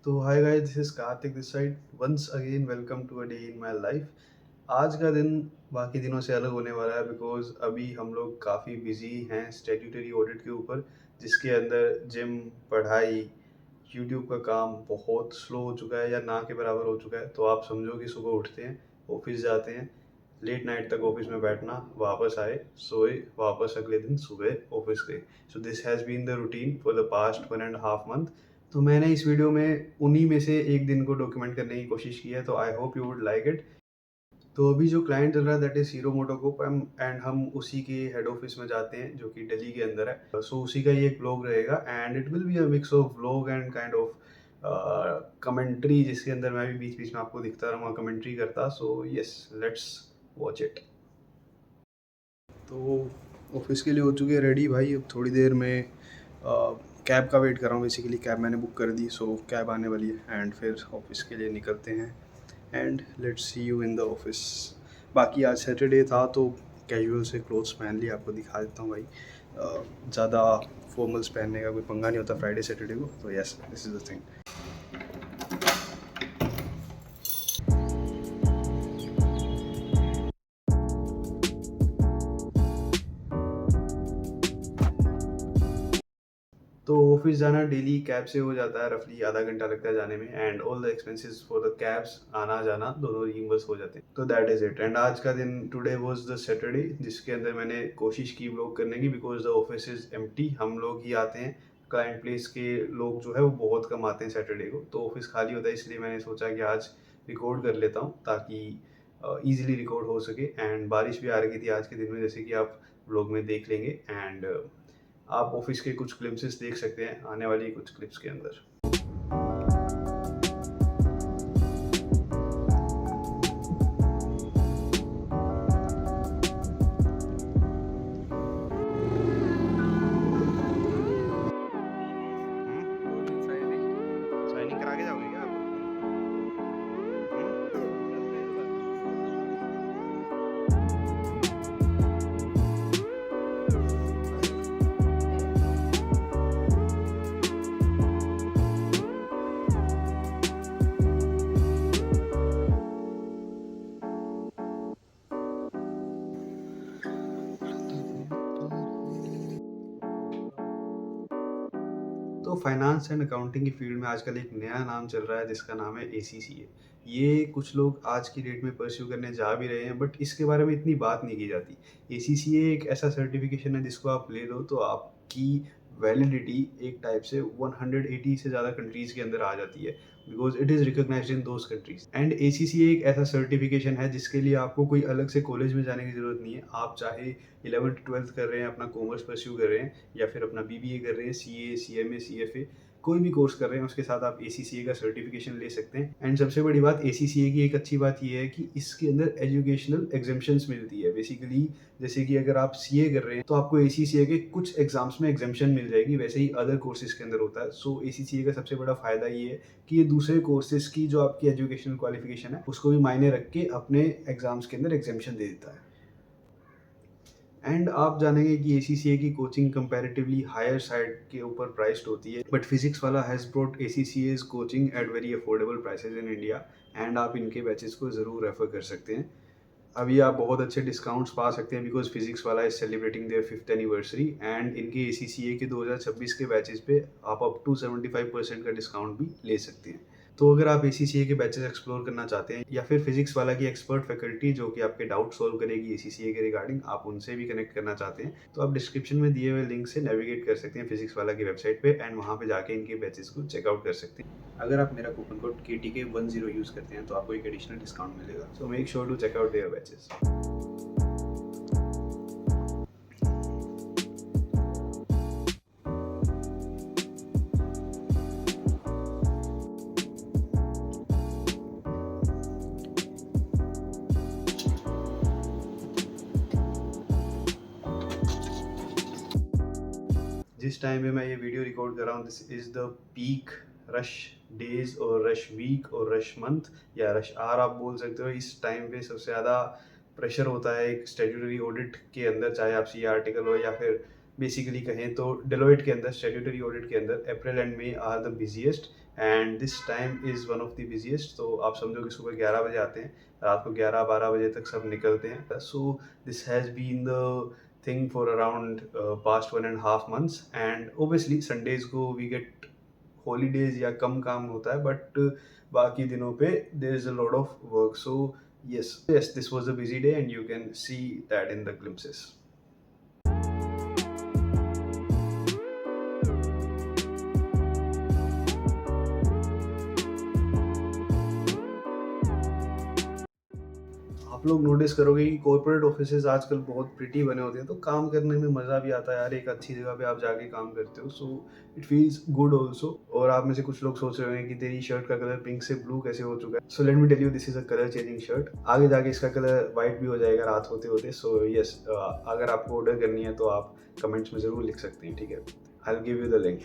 तो hi guys, this is Kartik this side. Once again welcome to a day in my life. आज का दिन बाकी दिनों से अलग होने वाला है बिकॉज अभी हम लोग काफ़ी बिजी हैं स्टैट्यूटरी ऑडिट के ऊपर, जिसके अंदर जिम, पढ़ाई, यूट्यूब का काम बहुत स्लो हो चुका है या ना के बराबर हो चुका है। तो आप समझो कि सुबह उठते हैं, ऑफिस जाते हैं, लेट नाइट तक ऑफिस में बैठना, वापस आए, सोए, वापस अगले दिन सुबह ऑफिस गए। So this has been the routine for the past 1.5 month. तो मैंने इस वीडियो में उन्हीं में से एक दिन को डॉक्यूमेंट करने की कोशिश की है, तो I hope you would like it. तो अभी जो क्लाइंट चल रहा है that is hero MotoCorp and हम उसी के हेड ऑफिस में जाते हैं जो कि दिल्ली के अंदर है। सो उसी का ही एक व्लॉग रहेगा and it will be a mix of vlog and kind of commentary, जिसके अंदर मैं भी बीच बीच में आपको दिखता रहूँगा, कमेंट्री करता। So yes, let's watch it. तो ऑफिस के लिए हो चुके हैं रेडी भाई। अब थोड़ी देर में कैब का वेट कर रहा हूँ। बेसिकली कैब मैंने बुक कर दी, सो कैब आने वाली है एंड फिर ऑफिस के लिए निकलते हैं and let's see you in the office. बाकी आज सैटरडे था तो कैजुअल से क्लोथ्स पहन लिए, आपको दिखा देता हूँ भाई। ज़्यादा फॉर्मल्स पहनने का कोई पंगा नहीं होता फ्राइडे सैटरडे को, तो yes, this is the thing. तो ऑफिस जाना डेली कैब से हो जाता है, रफली आधा घंटा लगता है जाने में and all the expenses for the cabs, आना जाना दोनों रिइम्बर्स हो जाते हैं। तो दैट इज इट। एंड आज का दिन, टुडे वाज द सैटरडे, जिसके अंदर मैंने कोशिश की व्लॉग करने की because the office is empty. हम लोग ही आते हैं, क्लाइंट प्लेस के लोग जो है वो बहुत कम आते हैं सैटरडे को, तो ऑफिस खाली होता है। इसलिए मैंने सोचा कि आज रिकॉर्ड कर लेता हूँ ताकि ईजिली रिकॉर्ड हो सके। एंड बारिश भी आ रही थी आज के दिन में, जैसे कि आप व्लॉग में देख लेंगे एंड आप ऑफिस के कुछ क्लिप्सेस देख सकते हैं आने वाली कुछ क्लिप्स के अंदर। साइनिंग करा के जाओगे क्या आप? तो फाइनेंस एंड अकाउंटिंग की फील्ड में आजकल एक नया नाम चल रहा है जिसका नाम है ACCA। ये कुछ लोग आज की डेट में परस्यू करने जा भी रहे हैं, बट इसके बारे में इतनी बात नहीं की जाती। ACCA एक ऐसा सर्टिफिकेशन है जिसको आप ले लो तो आपकी वैलिडिटी एक टाइप से 180 से ज़्यादा कंट्रीज़ के अंदर आ जाती है because it is recognised in those countries. And ACCA एक ऐसा सर्टिफिकेशन है जिसके लिए आपको कोई अलग से कॉलेज में जाने की ज़रूरत नहीं है। आप चाहे 11th-12th कर रहे हैं, अपना कॉमर्स परस्यू कर रहे हैं, या फिर अपना BBA कर रहे हैं, CA, CMA, CFA, कोई भी कोर्स कर रहे हैं, उसके साथ आप ACCA का सर्टिफिकेशन ले सकते हैं। एंड सबसे बड़ी बात ACCA की एक अच्छी बात ये है कि इसके अंदर एजुकेशनल एग्जेम्पशंस मिलती है। बेसिकली जैसे कि अगर आप CA कर रहे हैं तो आपको ACCA के कुछ एग्जाम्स में एग्जेम्पशन मिल जाएगी, वैसे ही अदर कोर्सेज के अंदर होता है। सो ACCA का सबसे बड़ा फायदा ये है कि ये दूसरे कोर्सेज की जो आपकी एजुकेशनल क्वालिफिकेशन है उसको भी मायने रख के अपने एग्जाम्स के अंदर एग्जेम्पशन दे देता है। एंड आप जानेंगे कि ACCA की कोचिंग कंपैरेटिवली हायर साइड के ऊपर प्राइस्ड होती है, बट फिजिक्स वाला has brought ACCA's coaching at very affordable prices in India and आप इनके बैचेस को ज़रूर रेफर कर सकते हैं। अभी आप बहुत अच्छे डिस्काउंट्स पा सकते हैं बिकॉज फिजिक्स वाला is celebrating their 5th anniversary and इनके ACCA के 2026 के बैचेस पे आप अप टू 75% का डिस्काउंट भी ले सकते हैं। तो अगर आप ACCA के बैचेस एक्सप्लोर करना चाहते हैं या फिर फिजिक्स वाला की एक्सपर्ट फैकल्टी जो कि आपके डाउट सॉल्व करेगी ACCA के रिगार्डिंग, आप उनसे भी कनेक्ट करना चाहते हैं, तो आप डिस्क्रिप्शन में दिए हुए लिंक से नेविगेट कर सकते हैं फिजिक्स वाला की वेबसाइट पे एंड वहाँ पे जाके इनके बैचेस को चेकआउट कर सकते हैं। अगर आप मेरा कूपन कोड KTK10 यूज़ करते हैं तो आपको एक एडिशनल डिस्काउंट मिलेगा। So make sure to check out their batches. जिस टाइम पे मैं ये वीडियो रिकॉर्ड कर रहा हूँ, this is the peak rush days और रश वीक और रश मंथ या रश आवर आप बोल सकते हो। इस टाइम पे सबसे ज़्यादा प्रेशर होता है एक स्टैट्यूटरी ऑडिट के अंदर, चाहे आप CA आर्टिकल हो या फिर बेसिकली कहें तो डेलोइट के अंदर, स्टैट्यूटरी ऑडिट के अंदर April and May are the busiest and this time is one of the busiest. तो आप समझो कि सुबह 11 बजे आते हैं, रात को 11-12 बजे तक सब निकलते हैं। So this has been the thing for around past 1.5 months and obviously Sundays को we get holidays या कम काम होता है but बाकी दिनों पे there is a lot of work, so yes this was a busy day and you can see that in the glimpses. आप लोग नोटिस करोगे कि कॉर्पोरेट ऑफिसेज आजकल बहुत प्रिटी बने होते हैं, तो काम करने में मज़ा भी आता है यार, एक अच्छी जगह पे आप जाके काम करते हो, so it feels good also. और आप में से कुछ लोग सोच रहे होंगे कि तेरी शर्ट का कलर पिंक से ब्लू कैसे हो चुका है। So let me tell you, this is a colour changing shirt. आगे जाके इसका कलर वाइट भी हो जाएगा रात होते होते। सो यस, अगर आपको ऑर्डर करनी है तो आप कमेंट्स में ज़रूर लिख सकते हैं, ठीक है। I will give you the link.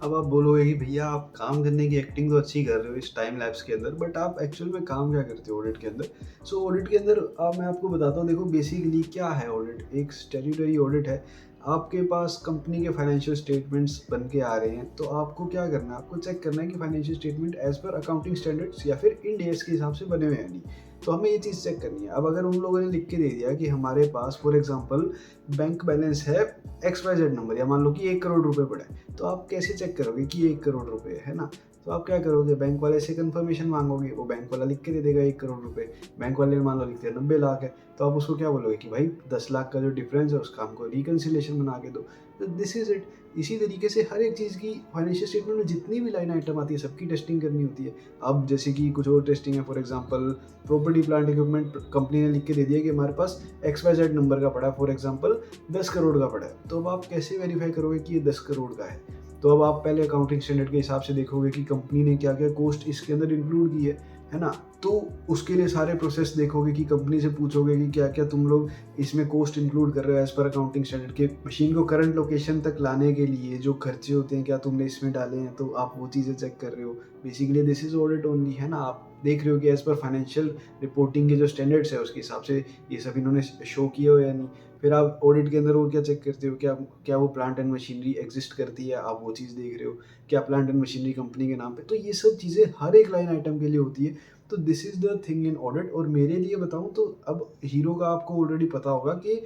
अब आप बोलोगे कि भैया आप काम करने की एक्टिंग तो अच्छी कर रहे हो इस टाइम लैप्स के अंदर, बट आप एक्चुअल में काम क्या करते हो ऑडिट के अंदर? सो ऑडिट के अंदर मैं आपको बताता हूँ। देखो बेसिकली क्या है ऑडिट, एक स्टैट्यूटरी ऑडिट है। आपके पास कंपनी के फाइनेंशियल स्टेटमेंट्स बन के आ रहे हैं, तो आपको क्या करना है, आपको चेक करना है कि financial statement as per accounting standards या फिर इंड एएस के हिसाब से बने हुए हैं नहीं। तो हमें ये चीज़ चेक करनी है। अब अगर उन लोगों ने लिख के दे दिया कि हमारे पास फॉर एग्जांपल बैंक बैलेंस है XYZ नंबर, या मान लो कि 1 करोड़ रुपए पड़ा है, तो आप कैसे चेक करोगे कि 1 करोड़ रुपए है ना? तो आप क्या करोगे, बैंक वाले से कंफर्मेशन मांगोगे, वो बैंक वाला लिख के दे देगा 1 करोड़ रुपए। बैंक वाले ने मान लो लिख दिया 90 लाख है, तो आप उसको क्या बोलोगे कि भाई 10 लाख का जो डिफरेंस है उसका हमको रिकन्सिलेशन बना के दो। तो दिस इज इट। इसी तरीके से हर एक चीज़ की फाइनेंशियल स्टेटमेंट में जितनी भी लाइन आइटम आती है सबकी टेस्टिंग करनी होती है। अब जैसे कि कुछ और टेस्टिंग है, for example property plant equipment company ने लिख के दे दिया कि हमारे पास XYZ नंबर का पड़ा है, फॉर एग्जांपल 10 करोड़ का पड़ा है, तो अब आप कैसे वेरीफाई करोगे कि ये 10 करोड़ का है? तो अब आप पहले अकाउंटिंग स्टैंडर्ड के हिसाब से देखोगे कि कंपनी ने क्या क्या कॉस्ट इसके अंदर इंक्लूड की है ना? तो उसके लिए सारे प्रोसेस देखोगे कि कंपनी से पूछोगे कि क्या क्या तुम लोग इसमें कॉस्ट इंक्लूड कर रहे हो एज पर अकाउंटिंग स्टैंडर्ड के। मशीन को करंट लोकेशन तक लाने के लिए जो खर्चे होते हैं क्या तुमने इसमें डाले हैं, तो आप वो चीज़ें चेक कर रहे हो। Basically this is audit only, है ना? आप देख रहे हो कि एज पर फाइनेंशियल रिपोर्टिंग के जो स्टैंडर्ड्स है उसके हिसाब से ये सब इन्होंने शो किए हो या नहीं। फिर आप ऑडिट के अंदर वो क्या चेक करते हो, क्या क्या वो प्लांट एंड मशीनरी एग्जिस्ट करती है, आप वो चीज़ देख रहे हो, क्या प्लांट एंड मशीनरी कंपनी के नाम पे। तो ये सब चीज़ें हर एक लाइन आइटम के लिए होती है। तो this is the thing in audit. और मेरे लिए बताऊँ तो अब हीरो का आपको ऑलरेडी पता होगा कि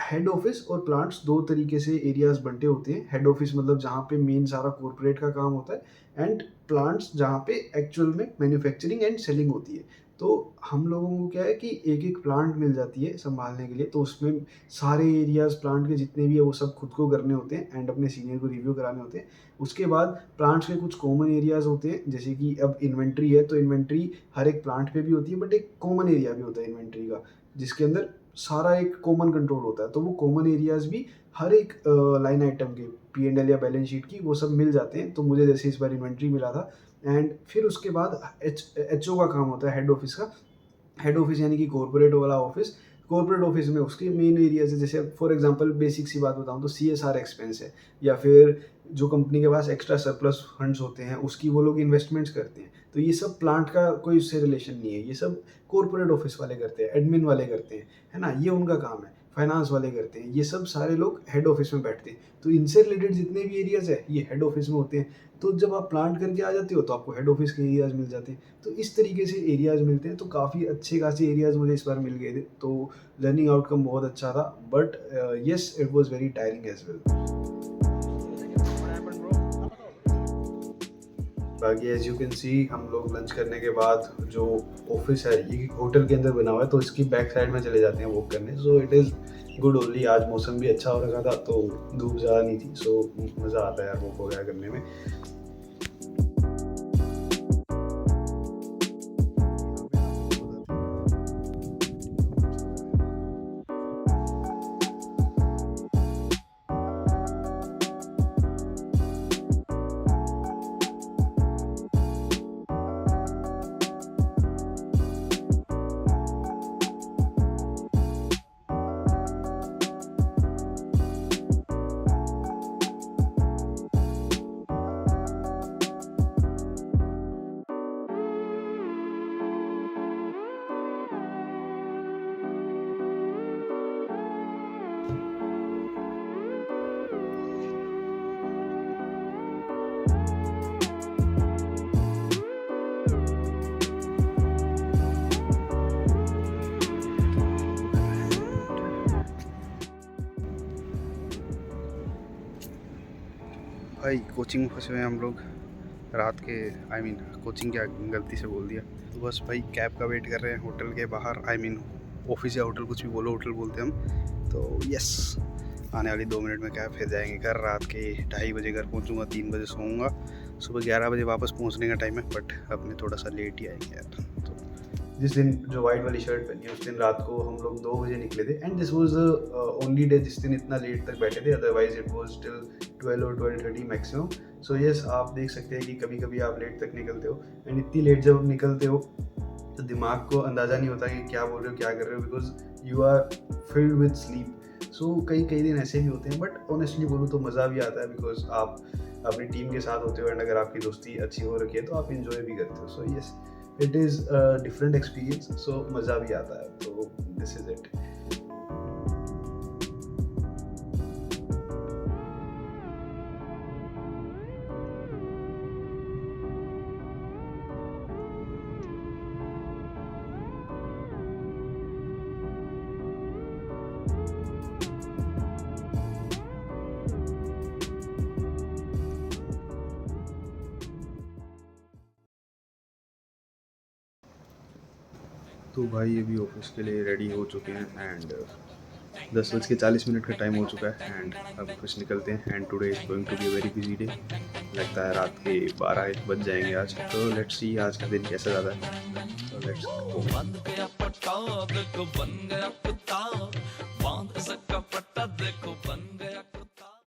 हेड ऑफिस और प्लांट्स दो तरीके से एरियाज बंटे होते हैं। हेड ऑफिस मतलब जहाँ पे मेन सारा कॉर्पोरेट का काम होता है, एंड प्लांट्स जहाँ पे एक्चुअल में मैन्युफैक्चरिंग एंड सेलिंग होती है। तो हम लोगों को क्या है कि एक एक प्लांट मिल जाती है संभालने के लिए, तो उसमें सारे एरियाज प्लांट के जितने भी है वो सब खुद को करने होते हैं एंड अपने सीनियर को रिव्यू कराने होते हैं। उसके बाद प्लांट्स के कुछ कॉमन एरियाज होते हैं, जैसे कि अब इन्वेंट्री है तो इन्वेंट्री हर एक प्लांट पे भी होती है, बट एक कॉमन एरिया भी होता है इन्वेंट्री का जिसके अंदर सारा एक कॉमन कंट्रोल होता है। तो वो कॉमन एरियाज भी हर एक लाइन आइटम के P&L या बैलेंस शीट की वो सब मिल जाते हैं। तो मुझे जैसे इस बार इन्वेंट्री मिला था। एंड फिर उसके बाद HO का काम होता है, हेड ऑफिस का। हेड ऑफिस यानी कि कॉर्पोरेट वाला ऑफिस। कॉर्पोरेट ऑफिस में उसके मेन एरियाज है, जैसे फॉर एग्जांपल बेसिक सी बात बताऊं तो CSR एक्सपेंस है, या फिर जो कंपनी के पास एक्स्ट्रा सरप्लस फंड्स होते हैं उसकी वो लोग इन्वेस्टमेंट्स करते हैं। तो ये सब प्लांट का कोई उससे रिलेशन नहीं है, ये सब कॉर्पोरेट ऑफिस वाले करते हैं, एडमिन वाले करते हैं, है ना? ये उनका काम है। फाइनेंस वाले करते हैं, ये सब सारे लोग हेड ऑफिस में बैठते हैं। तो इनसे रिलेटेड जितने भी एरियाज है ये हेड ऑफिस में होते हैं। तो जब आप प्लांट करके आ जाते हो तो आपको हेड ऑफिस के एरियाज मिल जाते हैं। तो इस तरीके से एरियाज मिलते हैं। तो काफ़ी अच्छे खासे एरियाज मुझे इस बार मिल गए थे, तो लर्निंग आउटकम बहुत अच्छा था। But yes, it was very tiring as well. बाकी एज यू कैन सी हम लोग लंच करने के बाद जो ऑफिस है ये होटल के अंदर बना हुआ है, तो इसकी बैक साइड में चले जाते हैं वॉक करने। So it is good only. आज मौसम भी अच्छा हो रखा था तो धूप ज़्यादा नहीं थी, सो मज़ा आता है यार वॉक वगैरह करने में। भाई कोचिंग में फंसे हुए हैं हम लोग रात के। आई मीन कोचिंग क्या, गलती से बोल दिया। तो बस भाई कैब का वेट कर रहे हैं होटल के बाहर। आई मीन ऑफिस या होटल, कुछ भी बोलो, होटल बोलते हैं हम। तो यस, आने वाली 2 मिनट में कैब, फिर जाएंगे घर। रात के 2:30 बजे घर पहुंचूंगा, 3 बजे सोऊंगा, सुबह 11 बजे वापस पहुंचने का टाइम है। बट अपने थोड़ा सा लेट ही आएंगे यार। तो जिस दिन जो वाइट वाली शर्ट पहनी है, उस दिन रात को हम लोग 2 बजे निकले थे। And this was the only day जिस दिन इतना लेट तक बैठे थे। अदरवाइज इट वाज टिल 12 और 12:30 मैक्सिमम। सो यस, आप देख सकते हैं कि कभी कभी आप लेट तक निकलते हो। एंड इतनी लेट जब निकलते हो तो दिमाग को अंदाज़ा नहीं होता कि क्या बोल रहे हो, क्या कर रहे हो, because you are filled with sleep. So कई कई दिन ऐसे भी होते हैं। बट ऑनेस्टली बोलूँ तो मज़ा भी आता है, बिकॉज आप अपनी टीम के साथ होते हो। एंड अगर आपकी दोस्ती अच्छी हो रखी है तो आप इंजॉय भी करते हो। So yes, it is different experience. So मज़ा भी आता है। तो दिस इज़ इट। तो भाई अभी ऑफिस के लिए रेडी हो चुके हैं। एंड 10:40 का टाइम हो चुका है। एंड अब ऑफिस निकलते हैं। And today is going to be a very busy day. लगता है रात के 12-1 बज जाएंगे आज। तो लेट्स सी आज का दिन कैसा ज़्यादा है। तो लेट्स गो।